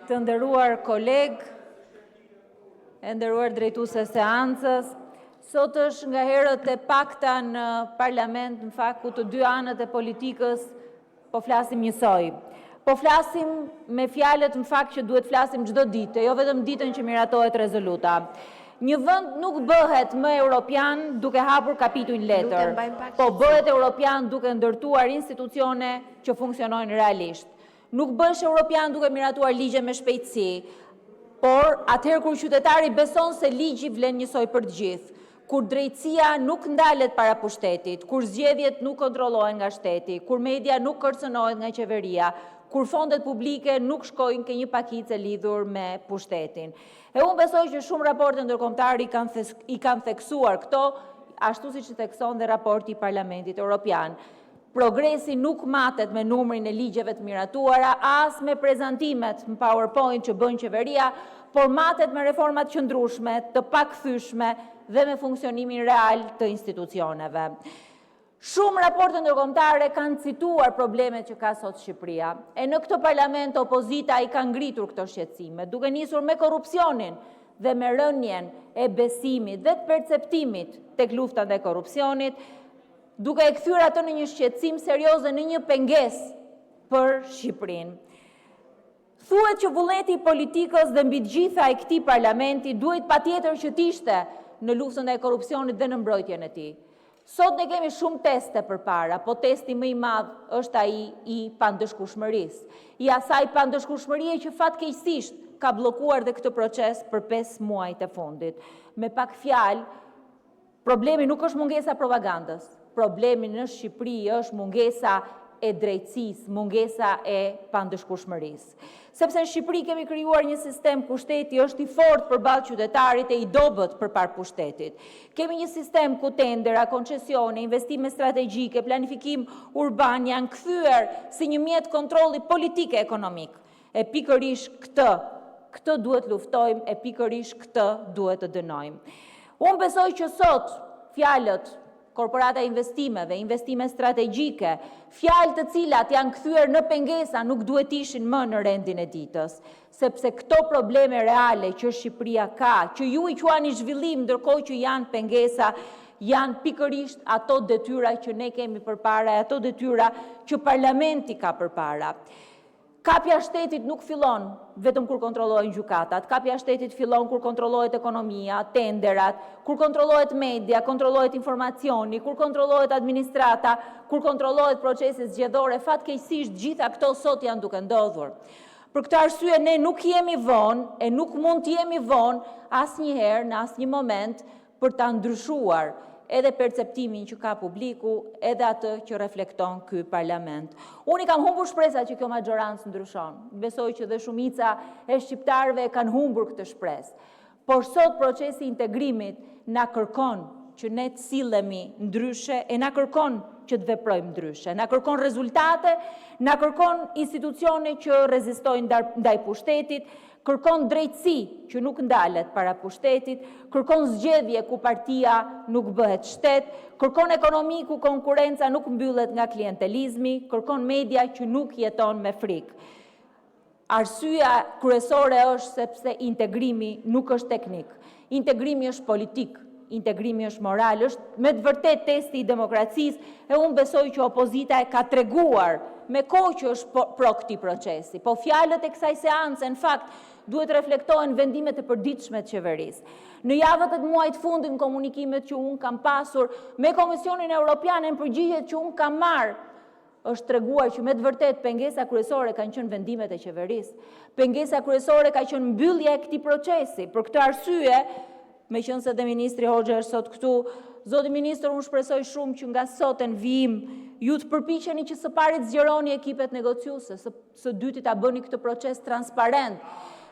Të nderuar koleg, e nderuar drejtuese e seancës, sot është nga herët e pakta në parlament, në fakt ku të dy anët e politikës po flasim njësoj. Po flasim me fjalët në fakt që duhet flasim çdo ditë, jo vetëm ditën që miratohet rezoluta. Një vend nuk bëhet më europian duke hapur kapitull letër, po bëhet europian duke ndërtuar institucione që funksionojnë realisht. Nuk bësh europian duke miratuar ligje me shpejtësi, por atëherë kur qytetari beson se ligji vlen njësoj për të gjithë, kur drejtësia nuk ndalet para pushtetit, kur zgjedhjet nuk kontrollohen nga shteti, kur media nuk kërcënohet nga qeveria, kur fondet publike nuk shkojnë ke një pakicë lidhur me pushtetin. E unë besoj që shumë raporte ndërkombëtar i kanë theksuar këto, ashtu siç i thekson dhe raporti i Parlamentit Evropian. Progresi nuk matet me numrin e ligjeve të miratuara, as me prezantimet në PowerPoint që bën qeveria, por matet me reformat qëndrueshme, të pakthyeshme dhe me funksionimin real të institucioneve. Shumë raporte ndërkombëtare kanë cituar problemet që ka sot Shqipëria, e në këtë parlament opozita i ka ngritur këto shqetësime, duke nisur me korrupsionin dhe me rënien e besimit dhe të perceptimit tek lufta ndaj korrupsionit, duke e kthyer atë në një shqetësim serioze, në një pengesë për Shqipërinë. Thuhet që vullneti i politikës dhe mbi të gjitha e këtij parlamenti duhet patjetër që të ishte në luftën ndaj korrupsionit dhe në mbrojtjen e tij. Sot ne kemi shumë teste përpara, po testi më i madh është ai i pandëshkueshmërisë. I asaj pandëshkueshmërie që fatkeqësisht ka bllokuar dhe këtë proces për 5 muajt e fundit. Me pak fjalë, problemi nuk është mungesa propagandës. Problemi në Shqipëri është mungesa e drejtësisë, mungesa e pandëshkueshmërisë. Sepse në Shqipëri kemi krijuar një sistem ku shteti është i fortë përballë qytetarit e i dobët përpara pushtetit. Kemi një sistem ku tendera, koncesione, investime strategjike, planifikim urban janë kthyer si një mjet kontrolli politik e ekonomik. E pikërisht këtë duhet luftojmë, e pikërisht këtë duhet të dënojmë. Unë besoj që sot fjalët korporata investimeve, investime strategjike, fjalë të cilat janë kthyer në pengesa nuk duhet ishin më në rendin e ditës, sepse këto probleme reale që Shqipëria ka, që ju i quani zhvillim ndërkohë që janë pengesa, janë pikërisht ato detyra që ne kemi përpara, ato detyra që parlamenti ka përpara. Kapja shtetit nuk fillon vetëm kur kontrollohen gjykatat, kapja shtetit fillon kur kontrollohet ekonomia, tenderat, kur kontrollohet media, kontrollohet informacioni, kur kontrollohet administrata, kur kontrollohet procesi zgjedhor, fatkeqësisht gjitha këto sot janë duke ndodhur. Për këtë arsye ne nuk jemi vonë e nuk mund të jemi vonë asnjëherë në asnjë moment për ta ndryshuar edhe perceptimin që ka publiku, edhe atë që reflekton ky parlament. Unë i kam humbur shpresat që kjo majorancë ndryshon. Besoj që dhe shumica e shqiptarëve kanë humbur këtë shpresë. Por sot procesi i integrimit na kërkon që ne të sillemi ndryshe e na kërkon që të veprojmë ndryshe. Na kërkon rezultate, na kërkon institucione që rezistojnë ndaj pushtetit, kërkon drejtësi që nuk ndalet para pushtetit, kërkon zgjedhje ku partia nuk bëhet shtet, kërkon ekonomi ku konkurenca nuk mbyllet nga klientelizmi, kërkon media që nuk jeton me frikë. Arsyeja kryesore është sepse integrimi nuk është teknik. Integrimi është politik, integrimi është moral, është me të vërtet testi i demokracisë e unë besoj që opozita e ka treguar me kohë që është pro këtij procesi. Po fjalët e kësaj seance në fakt duhet reflektohen vendimet e përditshme të qeverisë. Në javët e muajit fundit në komunikimet që unë kam pasur me Komisionin Evropian, në përgjigjet që unë kam marrë, është treguar që me të vërtet pengesa kryesore kanë qenë vendimet e qeverisë. Pengesa kryesore ka qenë mbyllja e këtij procesi. Për këtë arsye, meqense dhe ministri Hoxha është sot këtu, zoti ministër, unë shpresoj shumë që nga sot në vijim ju të përpiqeni që së pari të zgjeroni ekipet negociuese, së dyti ta bëni këtë proces transparent,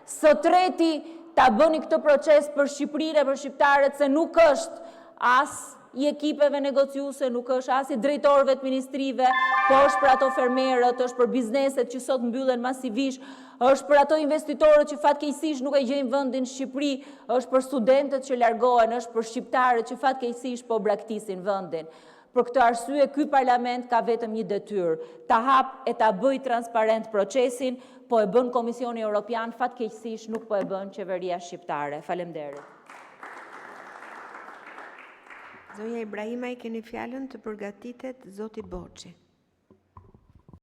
së treti ta bëni këtë proces për Shqipërinë e për shqiptarët, se nuk është as i ekipeve negociuese, nuk është as i drejtorëve të ministrive, po është për ato fermerët, është për bizneset që sot mbyllen masivisht, është për ato investitorët që fatkeqësisht nuk e gjejnë vendin në Shqipëri, është për studentët që largohen, është për shqiptarët që fatkeqësisht po braktisin vendin. Për këtë arsye, ky parlament ka vetëm një detyrë, ta hap e ta bëj transparent procesin, po e bën Komisioni Evropian, fatkeqësisht nuk po e bën qeveria shqiptare. Faleminderit. Zonja Ibrahimaj, keni fjalën të përgatitet zoti Boçi.